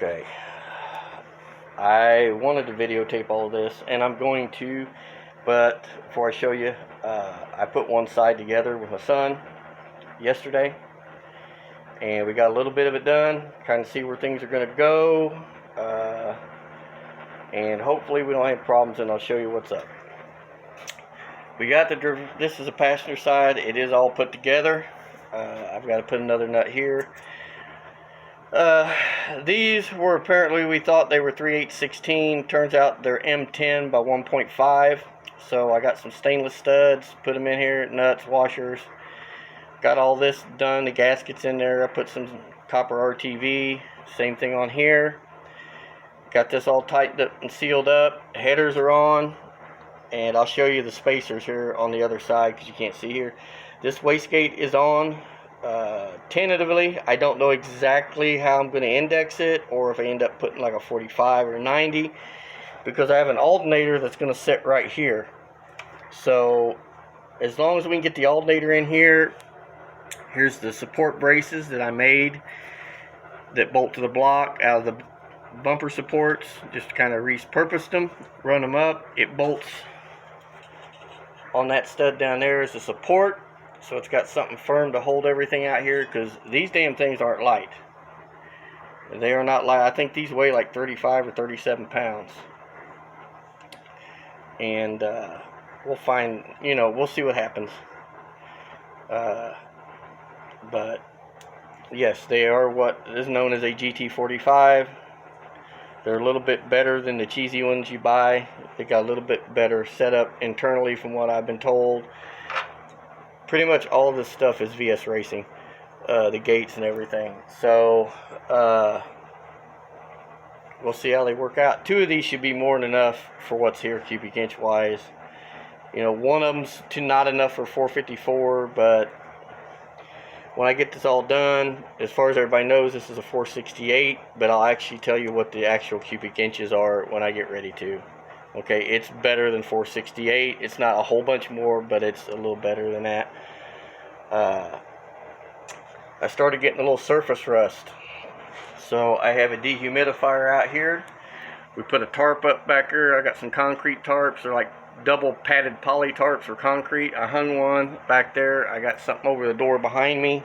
Okay, I wanted to videotape all of this, and I'm going to, but before I show you, I put one side together with my son yesterday, and we got a little bit of it done, kind of see where things are going to go, and hopefully we don't have problems, and I'll show you what's up. We got this is a passenger side. It is all put together. I've got to put another nut here. These were apparently, we thought they were 3/8/16. Turns out they're M10 by 1.5. So I got some stainless studs, put them in here, nuts, washers. Got all this done. The gaskets in there. I put some copper RTV. Same thing on here. Got this all tightened up and sealed up. Headers are on. And I'll show you the spacers here on the other side because you can't see here. This wastegate is on. Tentatively, I don't know exactly how I'm going to index it, or if I end up putting like a 45 or 90, because I have an alternator that's going to sit right here. So as long as we can get the alternator in here, here's the support braces that I made that bolt to the block out of the bumper supports. Just kind of repurposed them, run them up. It bolts on that stud down there as a support. So it's got something firm to hold everything out here, because these damn things aren't light. They are not light. I think these weigh like 35 or 37 pounds. And we'll find, we'll see what happens. But yes, they are what is known as a GT45. They're a little bit better than the cheesy ones you buy. They got a little bit better setup internally from what I've been told. Pretty much all of this stuff is VS Racing, the gates and everything. So we'll see how they work out. Two of these should be more than enough for what's here cubic inch wise. One of them's not enough for 454, but when I get this all done, as far as everybody knows, this is a 468, but I'll actually tell you what the actual cubic inches are when I get ready to. Okay, it's better than 468. It's not a whole bunch more, but it's a little better than that. I started getting a little surface rust. So I have a dehumidifier out here. We put a tarp up back here. I got some concrete tarps. They're like double padded poly tarps for concrete. I hung one back there. I got something over the door behind me.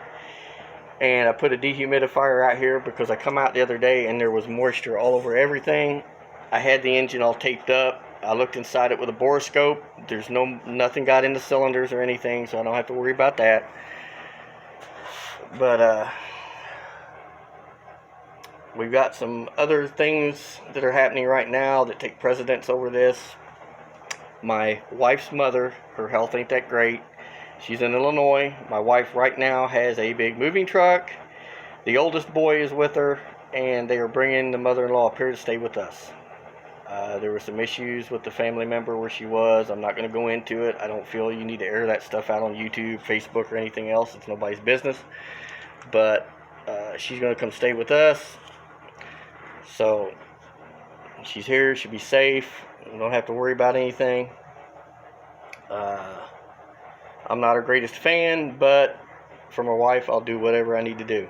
And I put a dehumidifier out here because I come out the other day and there was moisture all over everything. I had the engine all taped up. I looked inside it with a borescope. There's nothing got in the cylinders or anything, so I don't have to worry about that. But we've got some other things that are happening right now that take precedence over this. My wife's mother, her health ain't that great. She's in Illinois. My wife right now has a big moving truck. The oldest boy is with her, and they are bringing the mother-in-law up here to stay with us. There were some issues with the family member where she was. I'm not going to go into it. I don't feel you need to air that stuff out on YouTube, Facebook, or anything else. It's nobody's business. But she's going to come stay with us. So she's here. She'll be safe. We don't have to worry about anything. I'm not her greatest fan, but for my wife, I'll do whatever I need to do.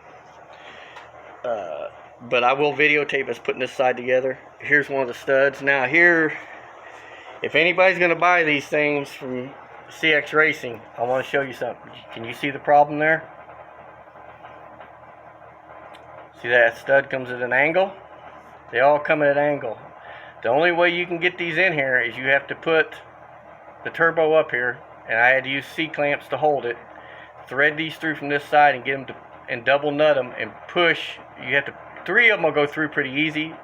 But I will videotape us putting this side together. Here's one of the studs. Now here, if anybody's going to buy these things from CX Racing, I want to show you something. Can you see the problem there? See that stud comes at an angle? They all come at an angle. The only way you can get these in here is you have to put the turbo up here, and I had to use C-clamps to hold it. Thread these through from this side and get them to, and double nut them and push. You have to, 3 of them will go through pretty easy.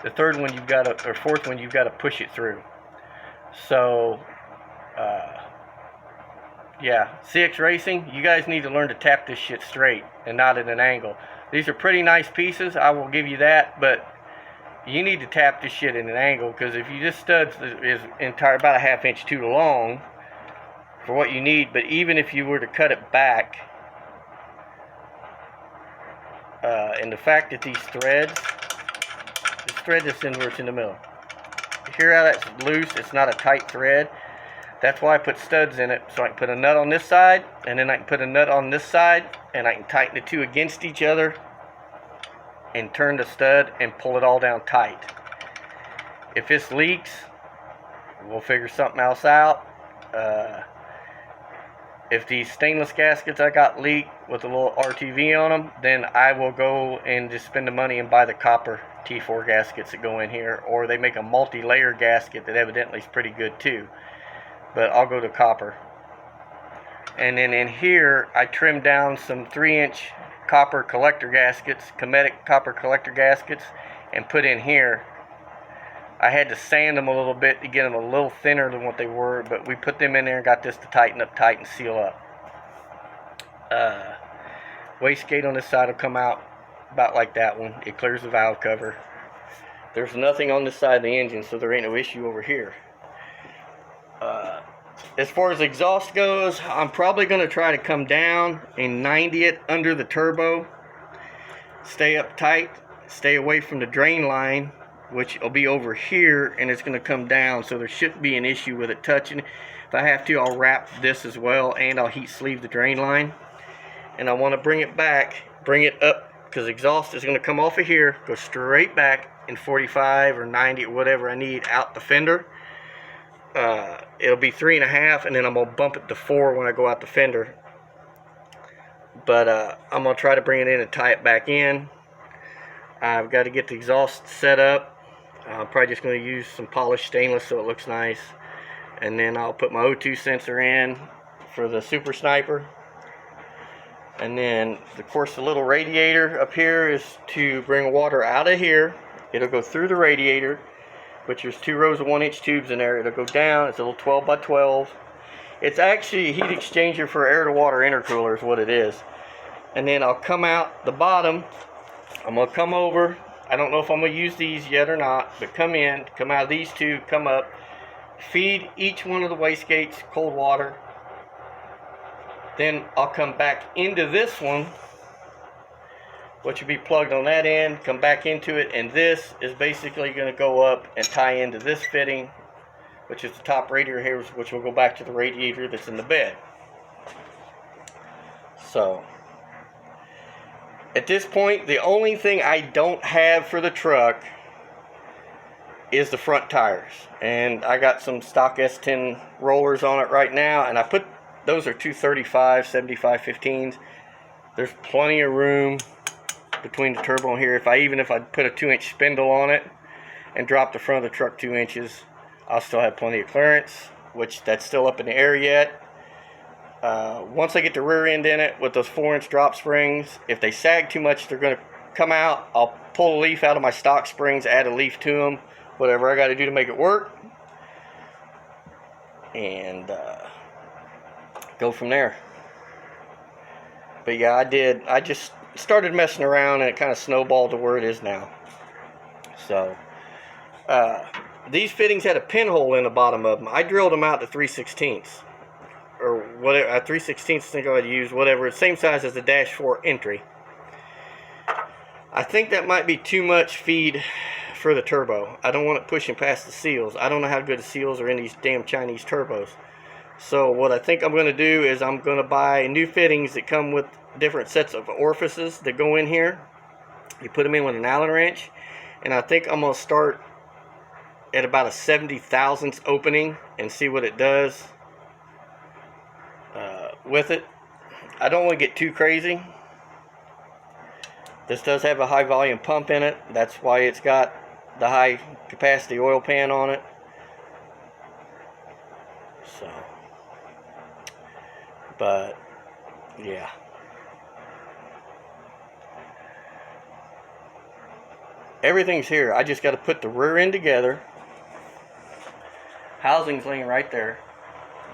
The third one you've got to, or fourth one you've got to push it through. So, yeah, CX Racing, you guys need to learn to tap this shit straight and not at an angle. These are pretty nice pieces, I will give you that, but you need to tap this shit at an angle, because if you just studs is about a 1/2 inch too long for what you need. But even if you were to cut it back, and the fact that these threads, this thread that's in where it's in the middle, you hear how that's loose? It's not a tight thread. That's why I put studs in it, so I can put a nut on this side, and then I can put a nut on this side, and I can tighten the two against each other and turn the stud and pull it all down tight. If this leaks, we'll figure something else out. If these stainless gaskets I got leak with a little RTV on them, then I will go and just spend the money and buy the copper T4 gaskets that go in here, or they make a multi-layer gasket that evidently is pretty good too, but I'll go to copper. And then in here I trimmed down some 3-inch copper collector gaskets, Cometic copper collector gaskets, and put in here. I had to sand them a little bit to get them a little thinner than what they were, but we put them in there and got this to tighten up tight and seal up. Wastegate on this side will come out about like that one. It clears the valve cover. There's nothing on this side of the engine, so there ain't no issue over here. As far as exhaust goes, I'm probably going to try to come down and 90 it under the turbo. Stay up tight, stay away from the drain line, which will be over here, and it's going to come down, so there shouldn't be an issue with it touching. If I have to, I'll wrap this as well, and I'll heat sleeve the drain line. And I want to bring it back, bring it up, because exhaust is going to come off of here, go straight back in 45 or 90 or whatever I need out the fender. It'll be 3.5, and then I'm going to bump it to 4 when I go out the fender. But I'm going to try to bring it in and tie it back in. I've got to get the exhaust set up. I'm probably just going to use some polished stainless so it looks nice. And then I'll put my O2 sensor in for the Super Sniper. And then, of course, the little radiator up here is to bring water out of here. It'll go through the radiator, which there's 2 rows of 1-inch tubes in there. It'll go down. It's a little 12 by 12. It's actually a heat exchanger for air-to-water intercooler is what it is. And then I'll come out the bottom. I'm going to come over. I don't know if I'm going to use these yet or not, but come in, come out of these two, come up, feed each one of the wastegates cold water. Then I'll come back into this one, which will be plugged on that end, come back into it, and this is basically going to go up and tie into this fitting, which is the top radiator here, which will go back to the radiator that's in the bed. So at this point, the only thing I don't have for the truck is the front tires. And I got some stock S10 rollers on it right now, and I put, those are 235, 75, 15s. There's plenty of room between the turbo and here. If I put a 2-inch spindle on it and drop the front of the truck 2 inches, I'll still have plenty of clearance, which that's still up in the air yet. Once I get the rear end in it with those 4-inch drop springs, if they sag too much, they're going to come out. I'll pull a leaf out of my stock springs, add a leaf to them, whatever I got to do to make it work, and go from there. But yeah, I just started messing around, and it kind of snowballed to where it is now. So these fittings had a pinhole in the bottom of them. I drilled them out to 3/16 or whatever, 3/16 I think I would use, whatever. It's the same size as the dash 4 entry. I think that might be too much feed for the turbo. I don't want it pushing past the seals. I don't know how good the seals are in these damn Chinese turbos. So what I think I'm going to do is I'm going to buy new fittings that come with different sets of orifices that go in here. You put them in with an Allen wrench, and I think I'm going to start at about a 70 thousandths opening and see what it does with it. I don't want to get too crazy. This does have a high volume pump in it. That's why it's got the high capacity oil pan on it. So, but yeah. Everything's here. I just got to put the rear end together. Housing's laying right there.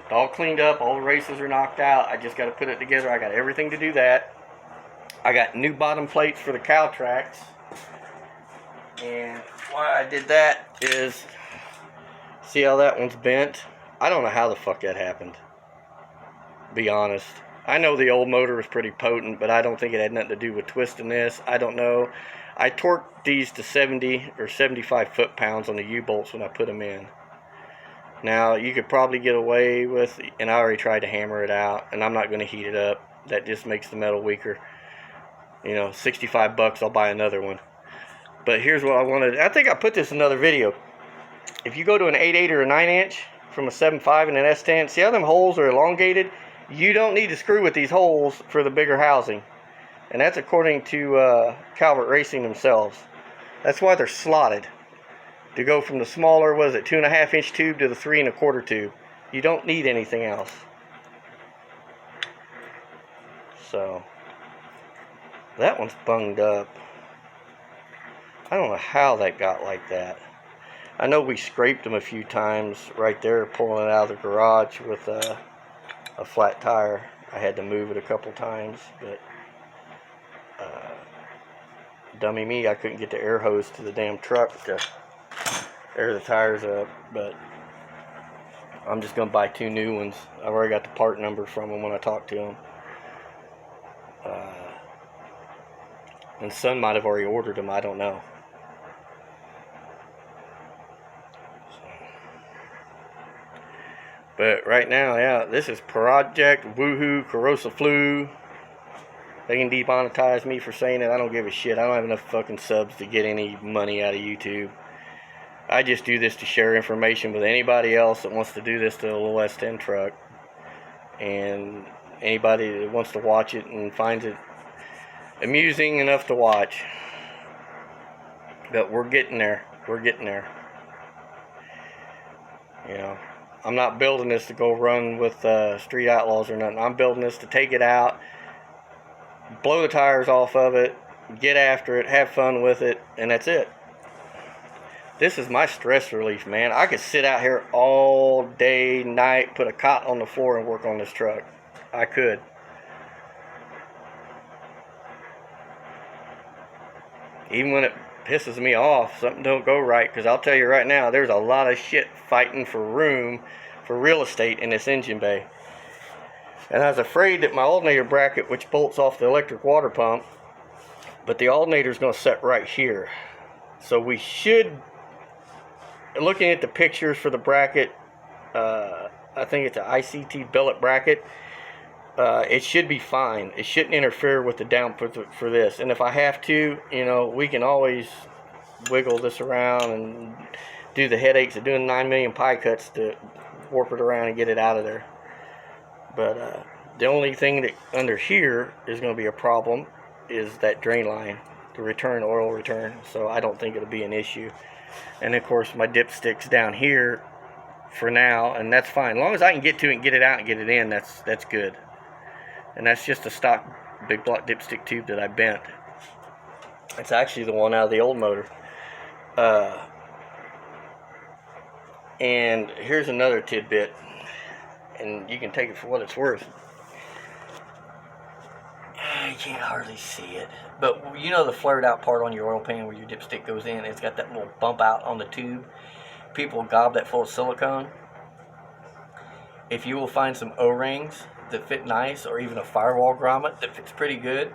It's all cleaned up. All the races are knocked out. I just got to put it together. I got everything to do that. I got new bottom plates for the cow tracks. And why I did that is, see how that one's bent? I don't know how the fuck that happened. Be honest. I know the old motor was pretty potent, but I don't think it had nothing to do with twisting this. I don't know. I torqued these to 70 or 75 foot-pounds on the U-bolts when I put them in. Now, you could probably get away with, and I already tried to hammer it out, and I'm not going to heat it up. That just makes the metal weaker. You know, $65, I'll buy another one. But here's what I wanted. I think I put this in another video. If you go to an 8.8 or a 9-inch from a 7.5 and an S10, see how them holes are elongated? You don't need to screw with these holes for the bigger housing. And that's according to Calvert Racing themselves. That's why they're slotted. To go from the smaller, what is it, 2.5-inch tube to the 3 1/4 tube. You don't need anything else. So, that one's bunged up. I don't know how that got like that. I know we scraped them a few times right there, pulling it out of the garage with a flat tire. I had to move it a couple times, but dummy me, I couldn't get the air hose to the damn truck to air the tires up. But I'm just gonna buy 2 new ones. I've already got the part number from them when I talked to them. And Son might have already ordered them, I don't know. But right now, yeah, this is Project Woohoo Corrosive Flu. They can demonetize me for saying it. I don't give a shit. I don't have enough fucking subs to get any money out of YouTube. I just do this to share information with anybody else that wants to do this to a little S10 truck. And anybody that wants to watch it and finds it amusing enough to watch. But we're getting there. We're getting there. You know, I'm not building this to go run with Street Outlaws or nothing. I'm building this to take it out, blow the tires off of it, get after it, have fun with it, and that's it. This is my stress relief, man. I could sit out here all day, night, put a cot on the floor and work on this truck. I could. Even when it pisses me off, something don't go right, because I'll tell you right now, there's a lot of shit fighting for room, for real estate in this engine bay. And I was afraid that my alternator bracket, which bolts off the electric water pump, but the alternator is going to set right here. So we should, looking at the pictures for the bracket, I think it's an ICT billet bracket, it should be fine. It shouldn't interfere with the downput for this. And if I have to, you know, we can always wiggle this around and do the headaches of doing 9 million pie cuts to warp it around and get it out of there. But the only thing that under here is going to be a problem is that drain line, the return, oil return. So I don't think it'll be an issue. And of course my dipstick's down here for now, and that's fine. As long as I can get to it and get it out and get it in, that's good. And that's just a stock big block dipstick tube that I bent. It's actually the one out of the old motor. And here's another tidbit, and you can take it for what it's worth. You can't hardly see it, but you know the flared out part on your oil pan where your dipstick goes in, it's got that little bump out on the tube. People gob that full of silicone. If you will find some O-rings that fit nice, or even a firewall grommet that fits pretty good,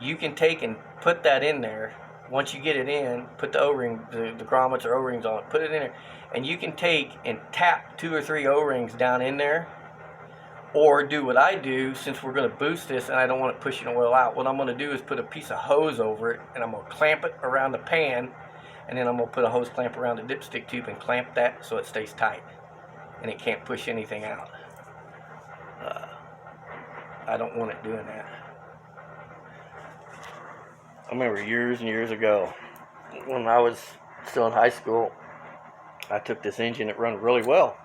you can take and put that in there. Once you get it in, put the O-ring, the grommets or O-rings on it, put it in there, and you can take and tap 2 or 3 O-rings down in there, or do what I do, since we're going to boost this and I don't want it pushing oil out. What I'm going to do is put a piece of hose over it, and I'm going to clamp it around the pan, and then I'm going to put a hose clamp around the dipstick tube and clamp that so it stays tight and it can't push anything out. I don't want it doing that. I remember years and years ago, when I was still in high school, I took this engine that run really well.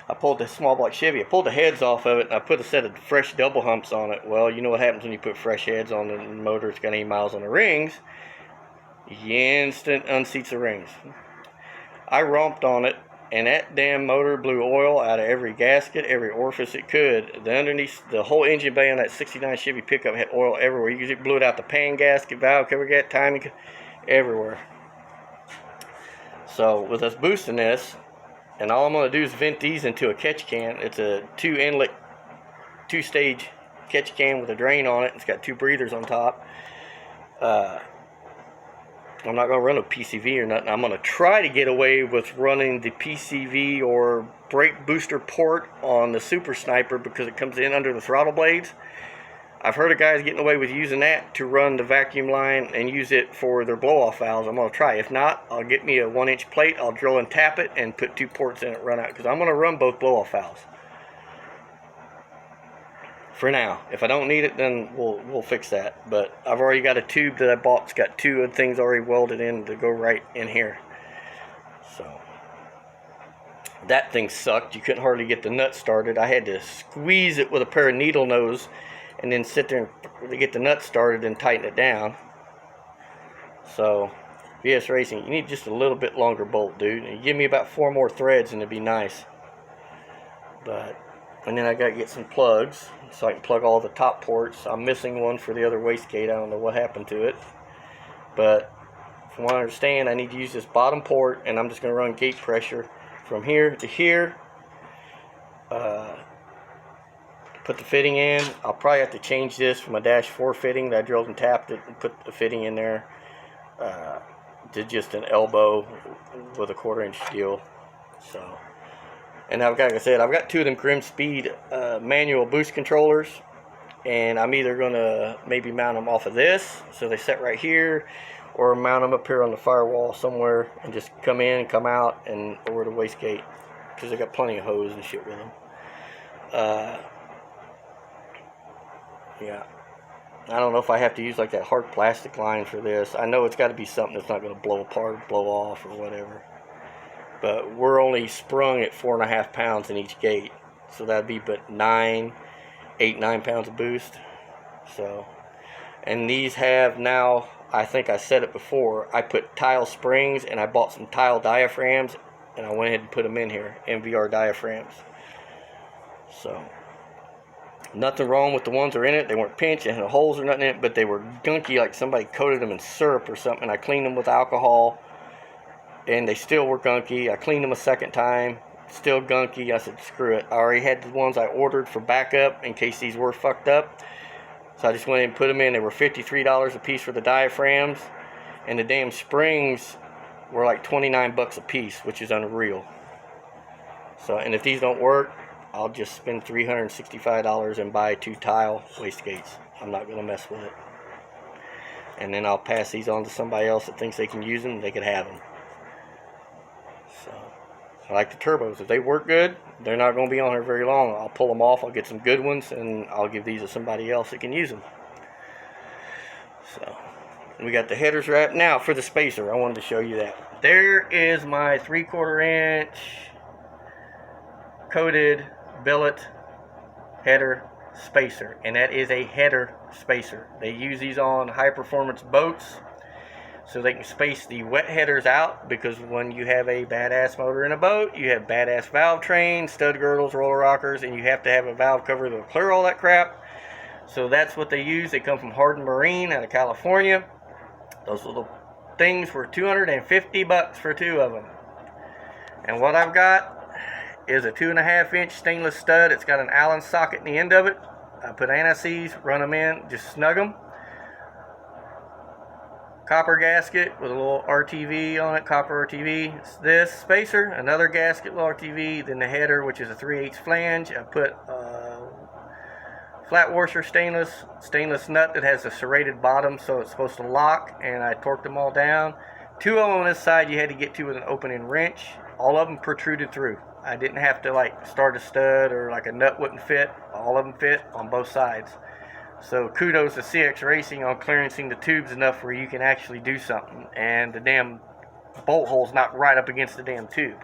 I pulled this small block Chevy, I pulled the heads off of it, and I put a set of fresh double humps on it. Well, you know what happens when you put fresh heads on the motor, it's got 80 miles on the rings, you instant unseats the rings. I romped on it, and that damn motor blew oil out of every gasket, every orifice it could. The underneath, the whole engine bay on that 69 Chevy pickup had oil everywhere. You blew it out the pan gasket, valve cover gasket, timing, everywhere. So with us boosting this, and all I'm going to do is vent these into a catch can. It's a 2-inlet, 2-stage catch can with a drain on it. It's got 2 breathers on top. I'm not going to run a PCV or nothing. I'm going to try to get away with running the PCV or brake booster port on the Super Sniper because it comes in under the throttle blades. I've heard of guys getting away with using that to run the vacuum line and use it for their blow-off valves. I'm going to try. If not, I'll get me a 1-inch plate. I'll drill and tap it and put 2 ports in it, run out. Because I'm going to run both blow-off valves. For now. If I don't need it, then we'll fix that. But I've already got a tube that I bought. It's got 2 of things already welded in to go right in here. So that thing sucked. You couldn't hardly get the nut started. I had to squeeze it with a pair of needle nose and then sit there and get the nut started and tighten it down. So VS Racing, you need just a little bit longer bolt, dude. And you give me about 4 more threads and it'd be nice. And then I gotta get some plugs so I can plug all the top ports. I'm missing one for the other wastegate. I don't know what happened to it. But from what I understand, I need to use this bottom port, and I'm just gonna run gate pressure from here to here. Put the fitting in. I'll probably have to change this from a dash 4 fitting that I drilled and tapped it and put the fitting in there to just an elbow with a 1/4-inch steel. So, and I've got, like I said, I've got 2 of them Grim Speed manual boost controllers, and I'm either gonna maybe mount them off of this so they sit right here, or mount them up here on the firewall somewhere and just come in and come out and over the wastegate, because they got plenty of hose and shit with them. Yeah, I don't know if I have to use like that hard plastic line for this. I know it's got to be something that's not going to blow apart, blow off, or whatever. But we're only sprung at 4.5 pounds in each gate, so that'd be but 9 pounds of boost. So, and these have now, I think I said it before, I put tile springs and I bought some tile diaphragms and I went ahead and put them in here, MVR diaphragms. So nothing wrong with the ones that are in it. They weren't pinched and had holes or nothing in it, but they were gunky, like somebody coated them in syrup or something. I cleaned them with alcohol and they still were gunky. I cleaned them a second time, still gunky. I said, screw it. I already had the ones I ordered for backup in case these were fucked up. So I just went ahead and put them in. They were $53 a piece for the diaphragms, and the damn springs were like 29 bucks a piece, which is unreal. So, and if these don't work, I'll just spend $365 and buy 2 tile wastegates. I'm not going to mess with it. And then I'll pass these on to somebody else that thinks they can use them. They could have them. So, I like the turbos. If they work good, they're not going to be on here very long. I'll pull them off. I'll get some good ones, and I'll give these to somebody else that can use them. So, we got the headers wrapped. Now, for the spacer, I wanted to show you that. There is my 3/4 inch coated billet header spacer, and that is a header spacer. They use these on high performance boats so they can space the wet headers out, because when you have a badass motor in a boat, you have badass valve trains, stud girdles, roller rockers, and you have to have a valve cover that will clear all that crap. So that's what they use. They come from Hardin Marine out of California. Those little things were 250 bucks for 2 of them. And what I've got is a 2.5 inch stainless stud. It's got an Allen socket in the end of it. I put anti-seize, run them in, just snug them. Copper gasket with a little RTV on it, copper RTV. It's this spacer, another gasket with RTV, then the header, which is a 3/8 flange. I put flat washer stainless nut that has a serrated bottom, so it's supposed to lock, and I torqued them all down. 2 of them on this side you had to get to with an opening wrench. All of them protruded through. I didn't have to like start a stud or like a nut wouldn't fit. All of them fit on both sides. So kudos to CX Racing on clearancing the tubes enough where you can actually do something, and the damn bolt hole's not right up against the damn tube.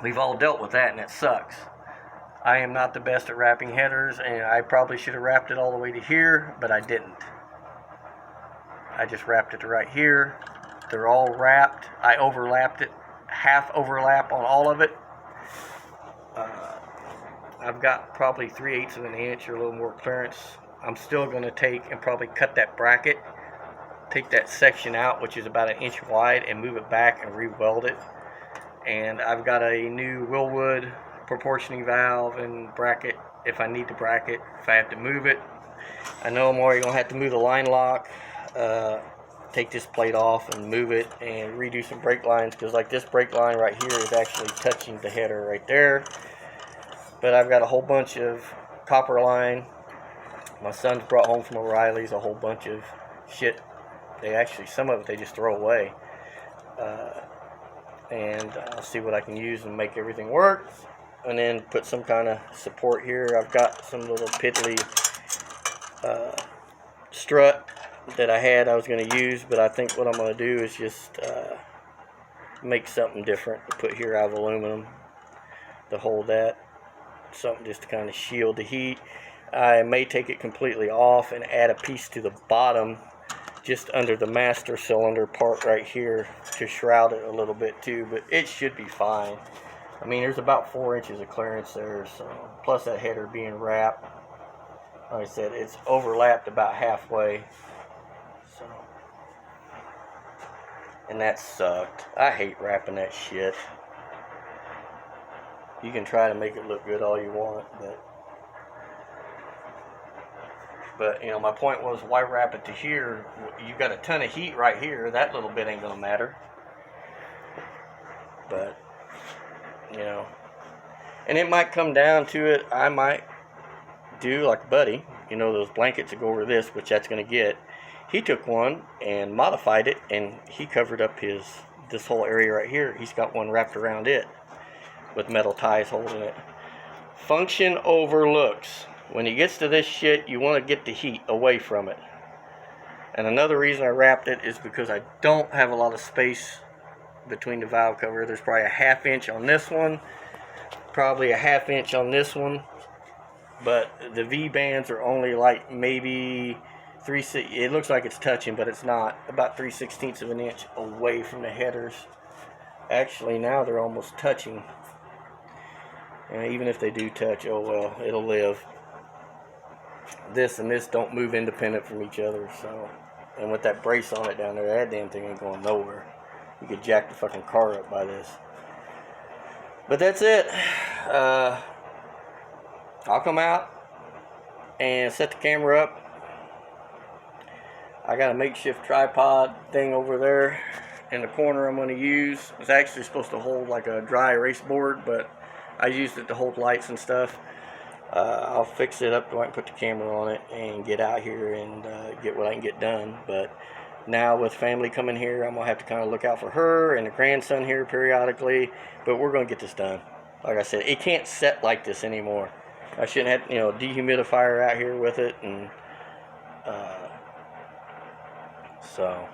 We've all dealt with that, and it sucks. I am not the best at wrapping headers, and I probably should have wrapped it all the way to here, but I didn't. I just wrapped it to right here. They're all wrapped. I overlapped it, half overlap on all of it. I've got probably 3/8 of an inch or a little more clearance. I'm still going to take and probably cut that bracket, take that section out, which is about 1 inch wide, and move it back and re-weld it. And I've got a new Willwood proportioning valve and bracket if I need to bracket, if I have to move it. I know I'm already going to have to move the line lock, take this plate off and move it and redo some brake lines, because like this brake line right here is actually touching the header right there. But I've got a whole bunch of copper line My son's brought home from O'Reilly's a whole bunch of shit. Some of it they just throw away. And I'll see what I can use and make everything work. And then put some kind of support here. I've got some little piddly strut that I was going to use, but I think what I'm going to do is just make something different. Put here out of aluminum to hold that. Something just to kind of shield the heat. I may take it completely off and add a piece to the bottom just under the master cylinder part right here to shroud it a little bit too, but it should be fine. I mean, there's about 4 inches of clearance there, so plus that header being wrapped. Like I said, it's overlapped about halfway. So, and that sucked. I hate wrapping that shit. You can try to make it look good all you want, but you know, my point was, why wrap it to here? You got a ton of heat right here. That little bit ain't gonna matter. But you know, and it might come down to it. I might do like Buddy, you know, those blankets that go over this, which that's gonna get. He took one and modified it, and he covered up this whole area right here. He's got one wrapped around it with metal ties holding it. Function over looks. When he gets to this shit, you want to get the heat away from it. And another reason I wrapped it is because I don't have a lot of space between the valve cover. There's probably a 1/2 inch on this one, probably a 1/2 inch on this one, but the V-bands are only like maybe it looks like it's touching, but it's not. About 3/16 of an inch away from the headers. Actually, now they're almost touching. And even if they do touch, oh well, it'll live. This and this don't move independent from each other, so. And with that brace on it down there, that damn thing ain't going nowhere. You could jack the fucking car up by this. But that's it. I'll come out and set the camera up. I got a makeshift tripod thing over there in the corner I'm going to use. It's actually supposed to hold like a dry erase board, but I used it to hold lights and stuff. I'll fix it up so I can put the camera on it and get out here and get what I can get done. But now with family coming here, I'm going to have to kind of look out for her and the grandson here periodically. But we're going to get this done. Like I said, it can't set like this anymore. I shouldn't have, you know, a dehumidifier out here with it. And so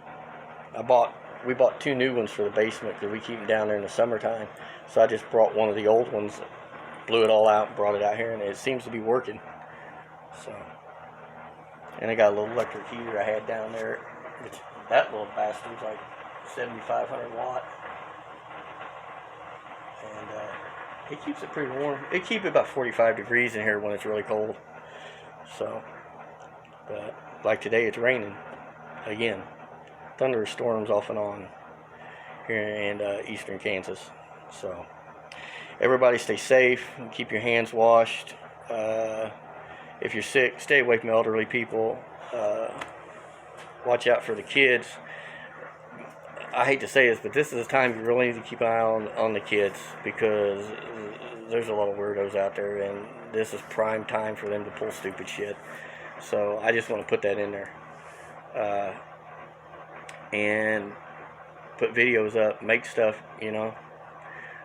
we bought 2 new ones for the basement because we keep them down there in the summertime. So I just brought one of the old ones, blew it all out and brought it out here, and it seems to be working. So, and I got a little electric heater I had down there, which that little bastard's like 7,500 watt, and it keeps it pretty warm. It keeps it about 45 degrees in here when it's really cold. So, but like today, it's raining again. Thunderstorms off and on here in eastern Kansas. So everybody stay safe and keep your hands washed. If you're sick, stay away from elderly people. Watch out for the kids. I hate to say this, but this is the time you really need to keep an eye on the kids, because there's a lot of weirdos out there, and this is prime time for them to pull stupid shit. So I just want to put that in there. And put videos up, make stuff, you know.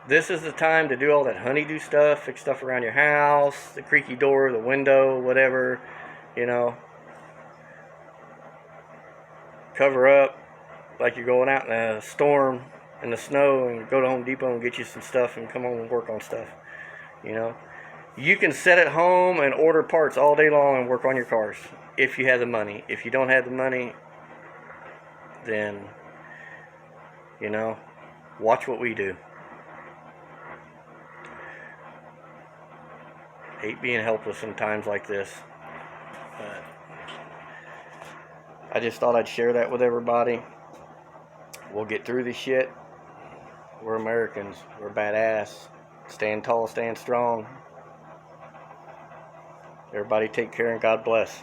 This is the time to do all that honeydew stuff, fix stuff around your house, the creaky door, the window, whatever, you know. Cover up like you're going out in a storm in the snow, and go to Home Depot and get you some stuff and come home and work on stuff, you know. You can sit at home and order parts all day long and work on your cars if you have the money. If you don't have the money, then, you know, watch what we do. Hate being helpless in times like this. But I just thought I'd share that with everybody. We'll get through this shit. We're Americans. We're badass. Stand tall, stand strong. Everybody take care, and God bless.